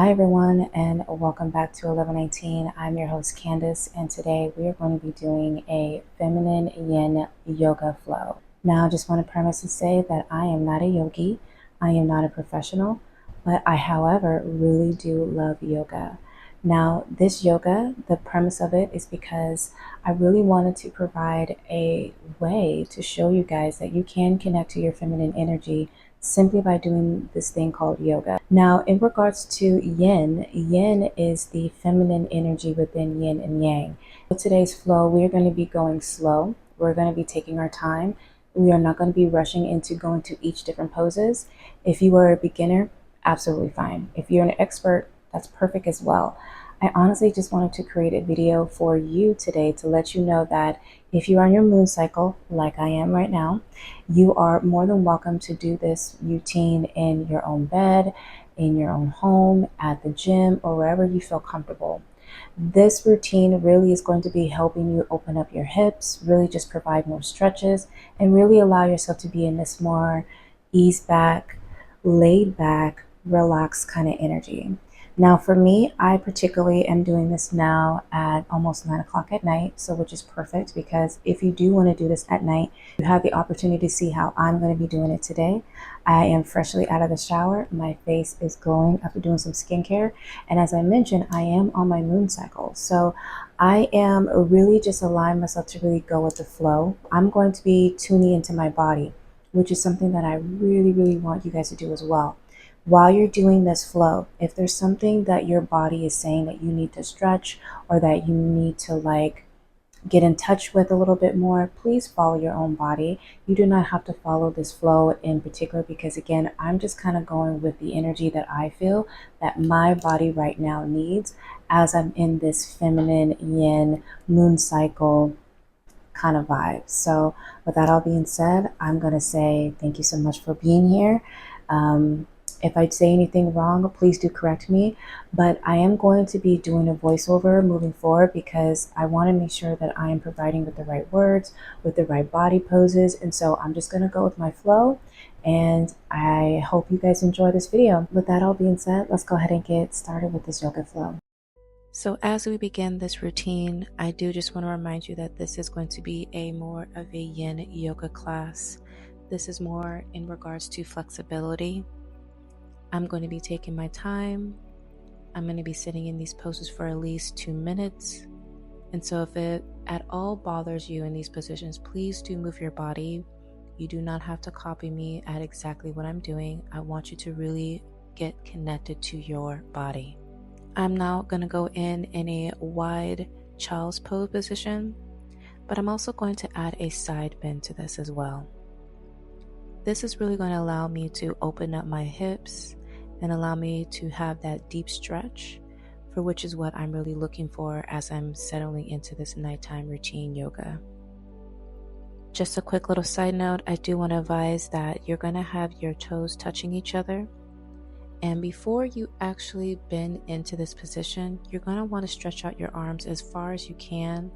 Hi everyone, and welcome back to 1119. I'm your host Kandice, and today we are going to be doing a feminine yin yoga flow. Now, I just want to premise to say that I am not a yogi, I am not a professional, but I, however, really do love yoga. Now, this yoga, the premise of it is because I really wanted to provide a way to show you guys that you can connect to your feminine energy simply by doing this thing called yoga. Now, in regards to yin, yin is the feminine energy within yin and yang. For today's flow, we're going to be going slow. We're going to be taking our time. We are not going to be rushing into going to each different poses. If you are a beginner, absolutely fine. If you're an expert, that's perfect as well. I honestly just wanted to create a video for you today to let you know that if you are on your moon cycle, like I am right now, you are more than welcome to do this routine in your own bed, in your own home, at the gym, or wherever you feel comfortable. This routine really is going to be helping you open up your hips, really just provide more stretches, and really allow yourself to be in this more ease back, laid back, relaxed kind of energy. Now, for me, I particularly am doing this now at almost 9 o'clock at night, so which is perfect because if you do want to do this at night, you have the opportunity to see how I'm going to be doing it today. I am freshly out of the shower. My face is glowing after doing some skincare. And as I mentioned, I am on my moon cycle. So I am really just allowing myself to really go with the flow. I'm going to be tuning into my body, which is something that I really, really want you guys to do as well. While you're doing this flow, if there's something that your body is saying that you need to stretch or that you need to get in touch with a little bit more, please follow your own body. You do not have to follow this flow in particular because, again, I'm just kind of going with the energy that I feel that my body right now needs as I'm in this feminine yin moon cycle kind of vibe. So with that all being said, I'm going to say thank you so much for being here. If I say anything wrong, please do correct me. But I am going to be doing a voiceover moving forward because I want to make sure that I am providing with the right words, with the right body poses. And so I'm just going to go with my flow. And I hope you guys enjoy this video. With that all being said, let's go ahead and get started with this yoga flow. So as we begin this routine, I do just want to remind you that this is going to be a more of a yin yoga class. This is more in regards to flexibility. I'm going to be taking my time. I'm going to be sitting in these poses for at least 2 minutes. And so if it at all bothers you in these positions, please do move your body. You do not have to copy me at exactly what I'm doing. I want you to really get connected to your body. I'm now going to go in a wide child's pose position, but I'm also going to add a side bend to this as well. This is really going to allow me to open up my hips and allow me to have that deep stretch, for which is what I'm really looking for as I'm settling into this nighttime routine yoga. Just a quick little side note, I do want to advise that you're going to have your toes touching each other. And before you actually bend into this position, you're going to want to stretch out your arms as far as you can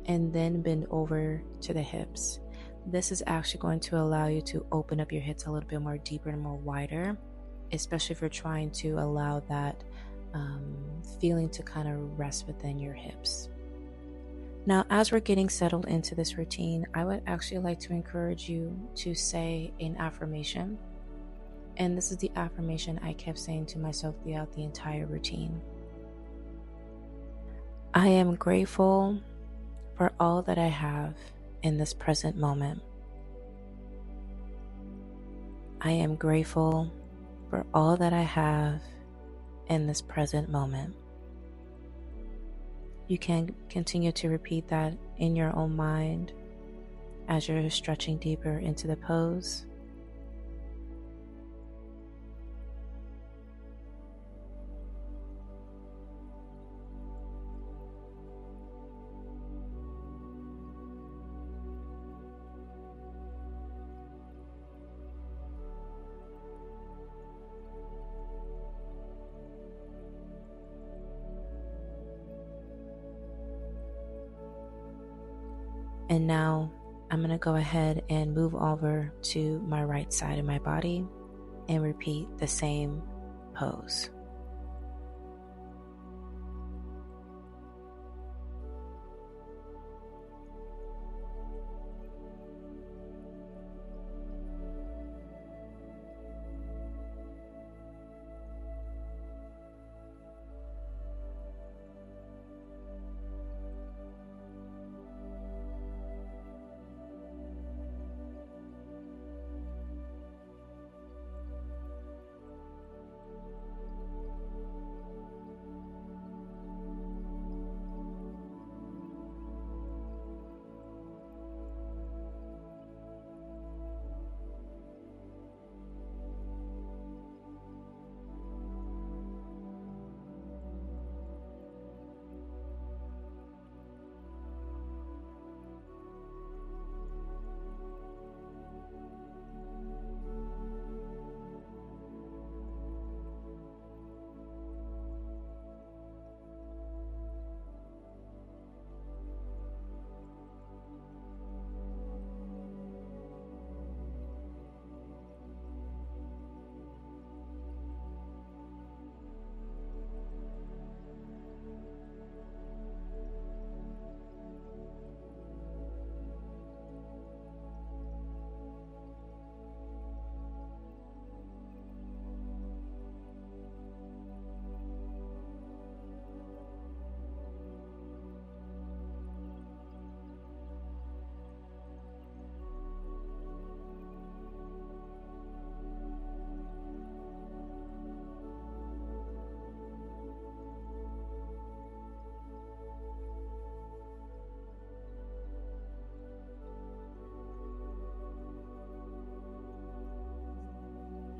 and then bend over to the hips. This is actually going to allow you to open up your hips a little bit more deeper and more wider, especially if you're trying to allow that feeling to kind of rest within your hips. Now, as we're getting settled into this routine, I would actually like to encourage you to say an affirmation. And this is the affirmation I kept saying to myself throughout the entire routine. I am grateful for all that I have in this present moment. I am grateful for all that I have in this present moment. You can continue to repeat that in your own mind as you're stretching deeper into the pose. And now I'm going to go ahead and move over to my right side of my body and repeat the same pose.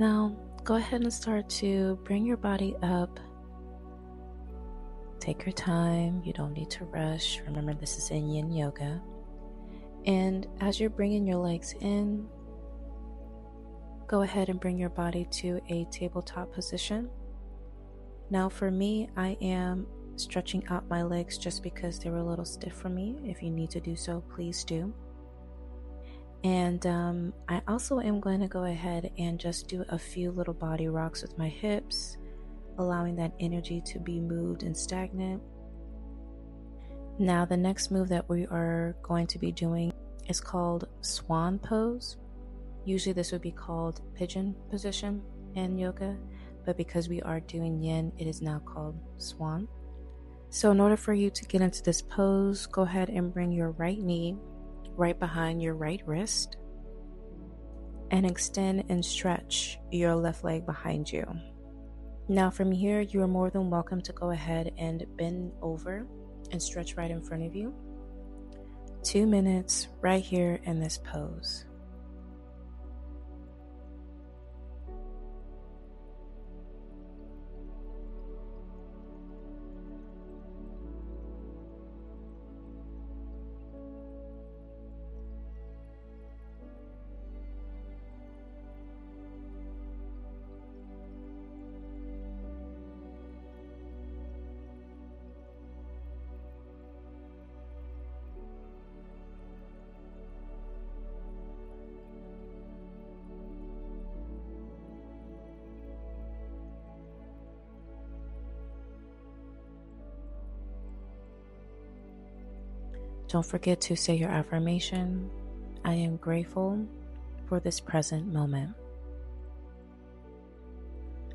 Now, go ahead and start to bring your body up. Take your time. You don't need to rush. Remember, this is in Yin Yoga. And as you're bringing your legs in, go ahead and bring your body to a tabletop position. Now, for me, I am stretching out my legs just because they were a little stiff for me. If you need to do so, please do. And I also am going to go ahead and just do a few little body rocks with my hips, allowing that energy to be moved and stagnant. Now, the next move that we are going to be doing is called swan pose. Usually this would be called pigeon position in yoga, but because we are doing yin, it is now called swan. So in order for you to get into this pose, go ahead and bring your right knee right behind your right wrist and extend and stretch your left leg behind you. Now from here, you are more than welcome to go ahead and bend over and stretch right in front of you. 2 minutes right here in this pose. Don't forget to say your affirmation. I am grateful for this present moment.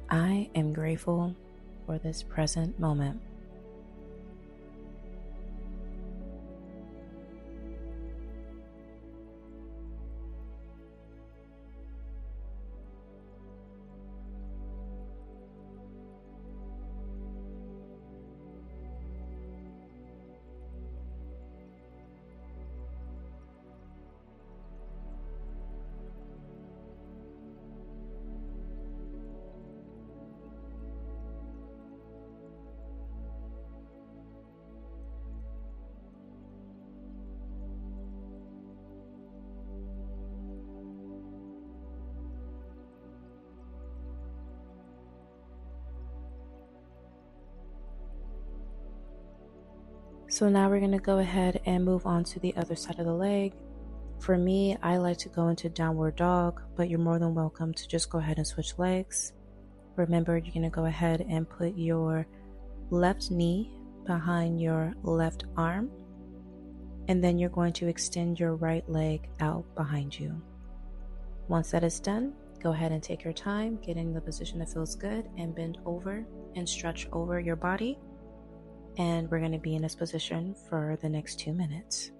I am grateful for this present moment. So now we're going to go ahead and move on to the other side of the leg. For me, I like to go into downward dog, but you're more than welcome to just go ahead and switch legs. Remember, you're going to go ahead and put your left knee behind your left arm, and then you're going to extend your right leg out behind you. Once that is done, go ahead and take your time, get in the position that feels good, and bend over and stretch over your body. And we're going to be in this position for the next 2 minutes.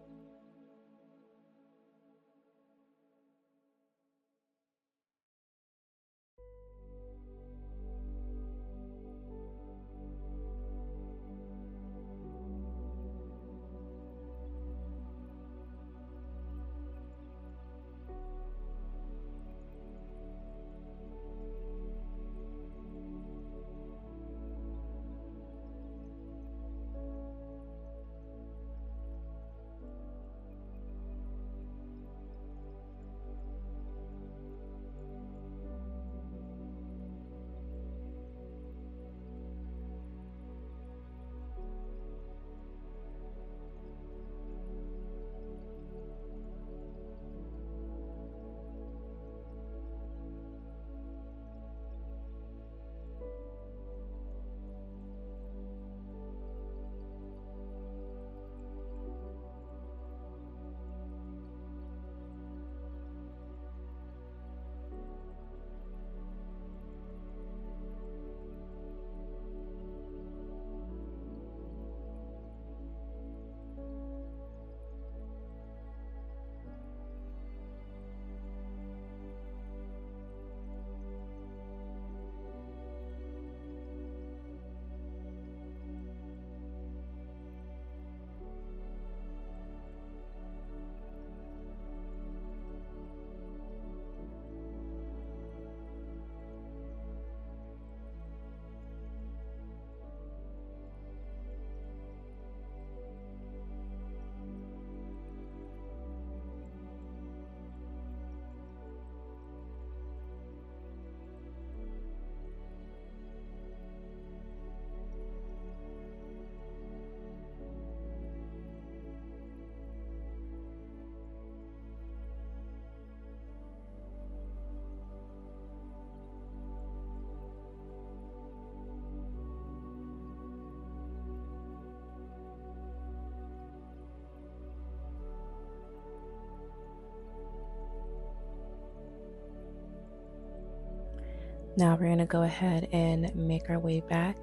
Now we're going to go ahead and make our way back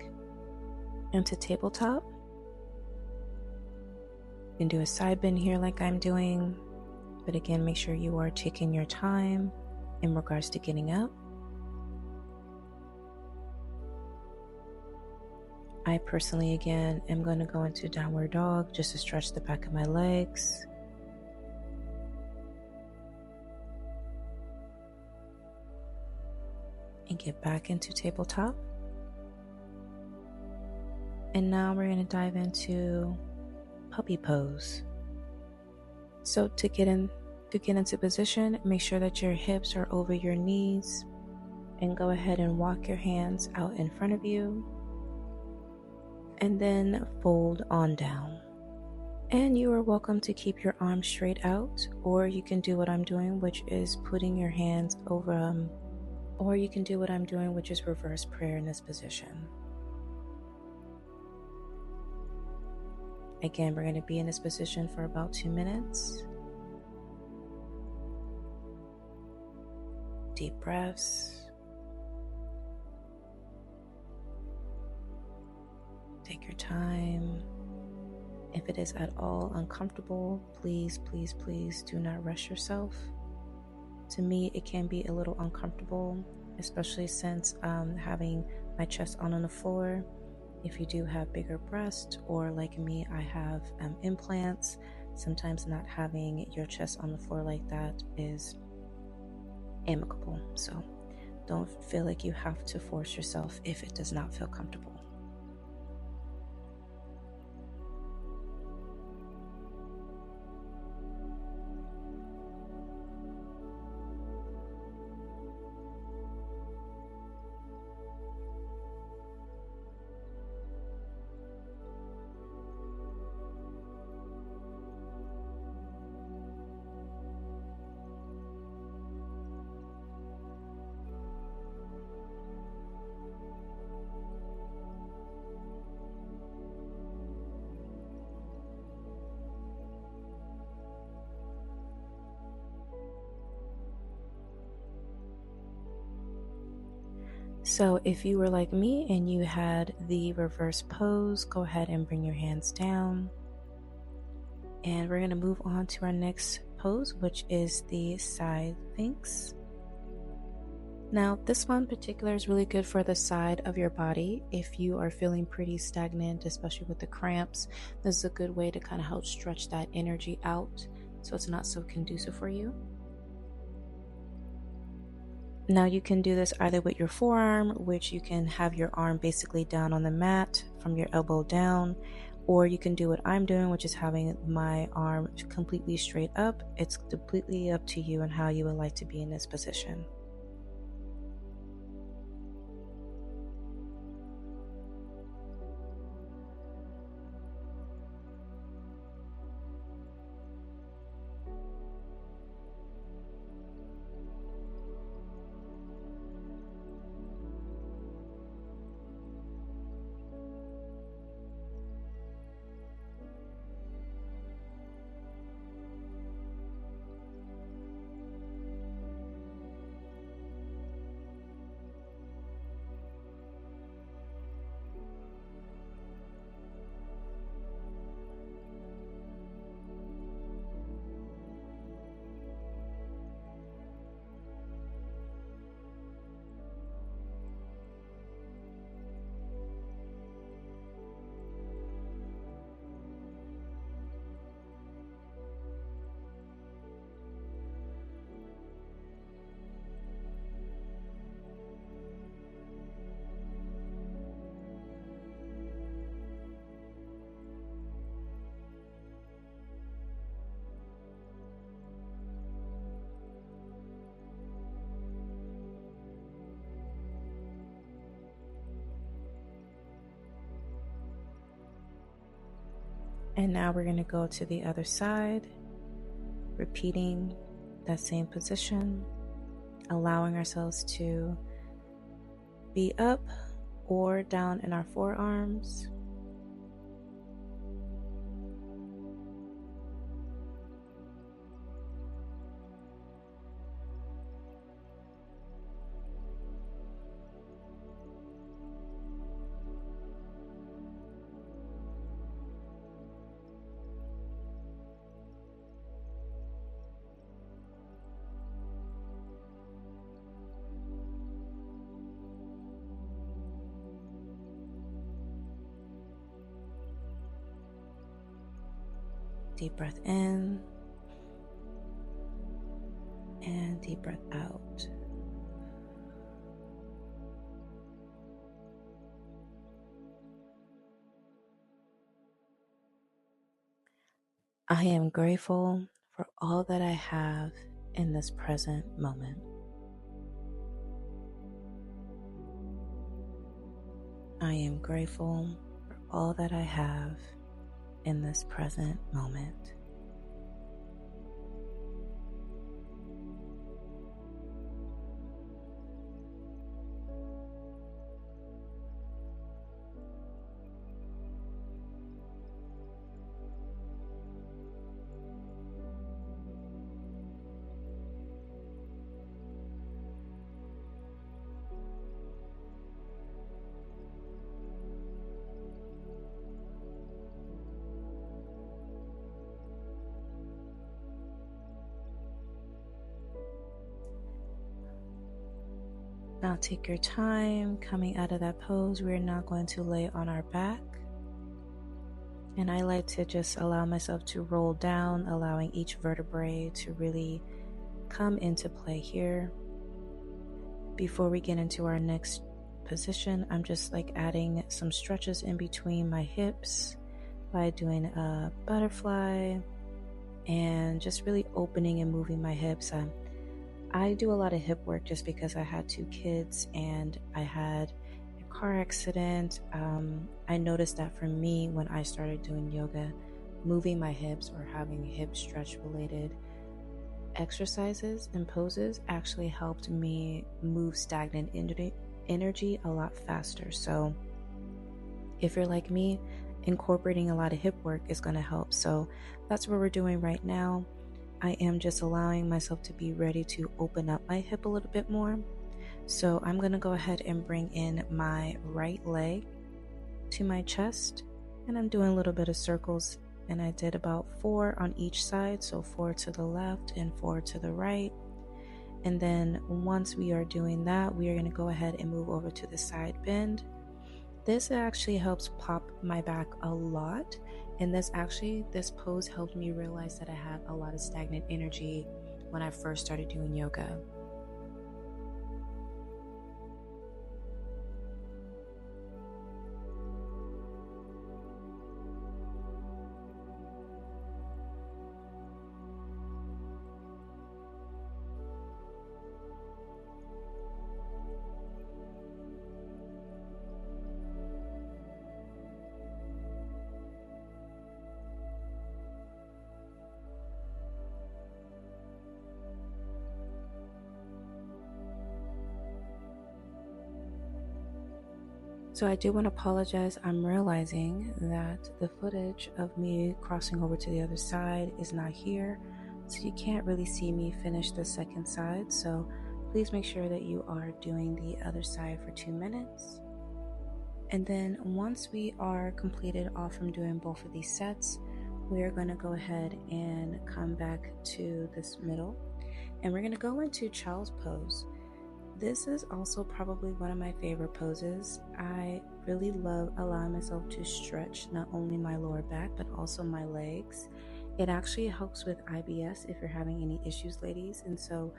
into tabletop. You can do a side bend here like I'm doing, but again, make sure you are taking your time in regards to getting up. I personally, again, am going to go into downward dog just to stretch the back of my legs. And get back into tabletop. And now we're going to dive into puppy pose. So to get into position, make sure that your hips are over your knees and go ahead and walk your hands out in front of you and then fold on down. And you are welcome to keep your arms straight out, or you can do what I'm doing, which is putting your hands over them, or you can do what I'm doing, which is reverse prayer in this position. Again, we're going to be in this position for about 2 minutes. Deep breaths. Take your time. If it is at all uncomfortable, please, please, please do not rush yourself. To me, it can be a little uncomfortable, especially since having my chest on the floor. If you do have bigger breasts, or like me, I have implants, sometimes not having your chest on the floor like that is amicable. So don't feel like you have to force yourself if it does not feel comfortable. So if you were like me and you had the reverse pose, go ahead and bring your hands down. And we're going to move on to our next pose, which is the side Sphinx. Now, this one in particular is really good for the side of your body. If you are feeling pretty stagnant, especially with the cramps, this is a good way to kind of help stretch that energy out so it's not so conducive for you. Now you can do this either with your forearm, which you can have your arm basically down on the mat from your elbow down, or you can do what I'm doing, which is having my arm completely straight up. It's completely up to you and how you would like to be in this position. And now we're going to go to the other side, repeating that same position, allowing ourselves to be up or down in our forearms. Deep breath in and deep breath out. I am grateful for all that I have in this present moment. I am grateful for all that I have in this present moment. Now take your time coming out of that pose. We're now going to lay on our back. And I like to just allow myself to roll down, allowing each vertebrae to really come into play here. Before we get into our next position, I'm just adding some stretches in between my hips by doing a butterfly and just really opening and moving my hips. I do a lot of hip work just because I had 2 kids and I had a car accident. I noticed that for me, when I started doing yoga, moving my hips or having hip stretch related exercises and poses actually helped me move stagnant energy a lot faster. So if you're like me, incorporating a lot of hip work is going to help. So that's what we're doing right now. I am just allowing myself to be ready to open up my hip a little bit more. So I'm going to go ahead and bring in my right leg to my chest, and I'm doing a little bit of circles, and I did about 4 on each side. So 4 to the left and 4 to the right. And then once we are doing that, we are going to go ahead and move over to the side bend. This actually helps pop my back a lot. And this pose helped me realize that I had a lot of stagnant energy when I first started doing yoga. So I do want to apologize. I'm realizing that the footage of me crossing over to the other side is not here. So you can't really see me finish the second side. So please make sure that you are doing the other side for 2 minutes. And then once we are completed off from doing both of these sets, we are going to go ahead and come back to this middle. And we're going to go into child's pose. This is also probably one of my favorite poses. I really love allowing myself to stretch not only my lower back, but also my legs. It actually helps with IBS if you're having any issues, ladies. And so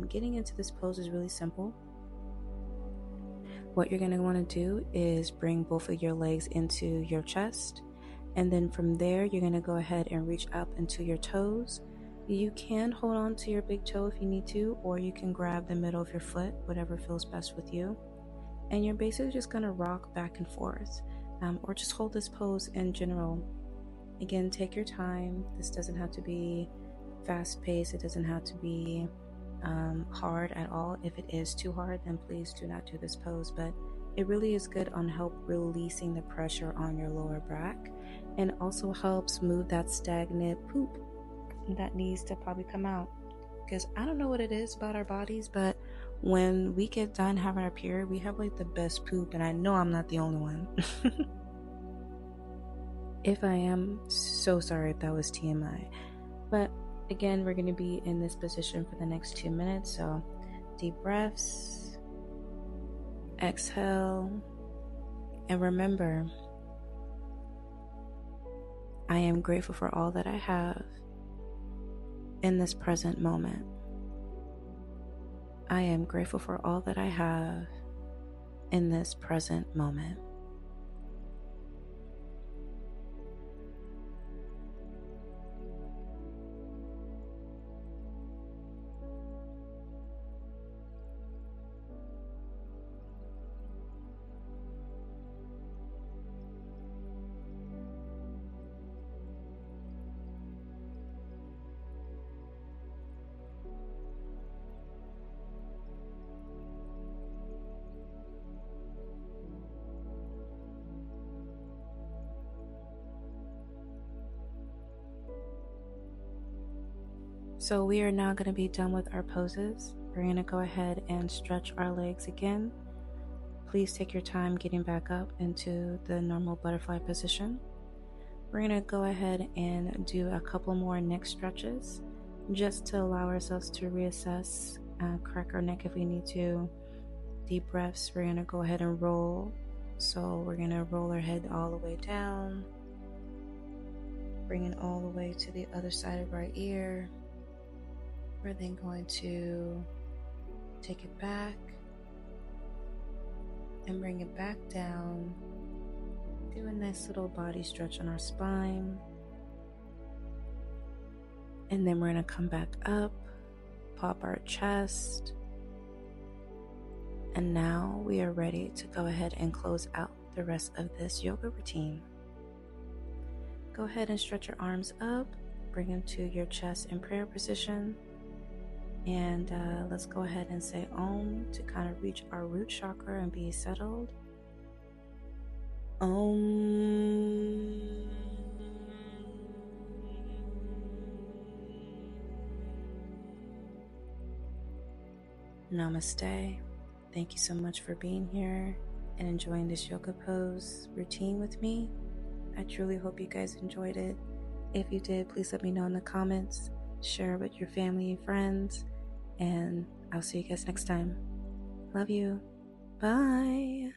getting into this pose is really simple. What you're going to want to do is bring both of your legs into your chest. And then from there, you're going to go ahead and reach up into your toes. You can hold on to your big toe if you need to, or you can grab the middle of your foot, whatever feels best with you. And you're basically just going to rock back and forth, or just hold this pose in general. Again, take your time. This doesn't have to be fast paced. It doesn't have to be hard at all. If it is too hard, then please do not do this pose. But it really is good on help releasing the pressure on your lower back, and also helps move that stagnant poop that needs to probably come out. Because I don't know what it is about our bodies, but when we get done having our period, we have the best poop, and I know I'm not the only one. If I am, so sorry if that was TMI. But again, we're going to be in this position for the next 2 minutes. So deep breaths, exhale, and remember, I am grateful for all that I have in this present moment. I am grateful for all that I have in this present moment. So we are now going to be done with our poses. We're going to go ahead and stretch our legs again. Please take your time getting back up into the normal butterfly position. We're going to go ahead and do a couple more neck stretches just to allow ourselves to reassess, crack our neck if we need to. Deep breaths. We're going to go ahead and roll. So we're going to roll our head all the way down, bring it all the way to the other side of our ear. We're then going to take it back and bring it back down. Do a nice little body stretch on our spine. And then we're going to come back up, pop our chest. And now we are ready to go ahead and close out the rest of this yoga routine. Go ahead and stretch your arms up, bring them to your chest in prayer position. And let's go ahead and say Om to kind of reach our root chakra and be settled. Om. Namaste. Thank you so much for being here and enjoying this yoga pose routine with me. I truly hope you guys enjoyed it. If you did, please let me know in the comments. Share it with your family and friends. And I'll see you guys next time. Love you. Bye.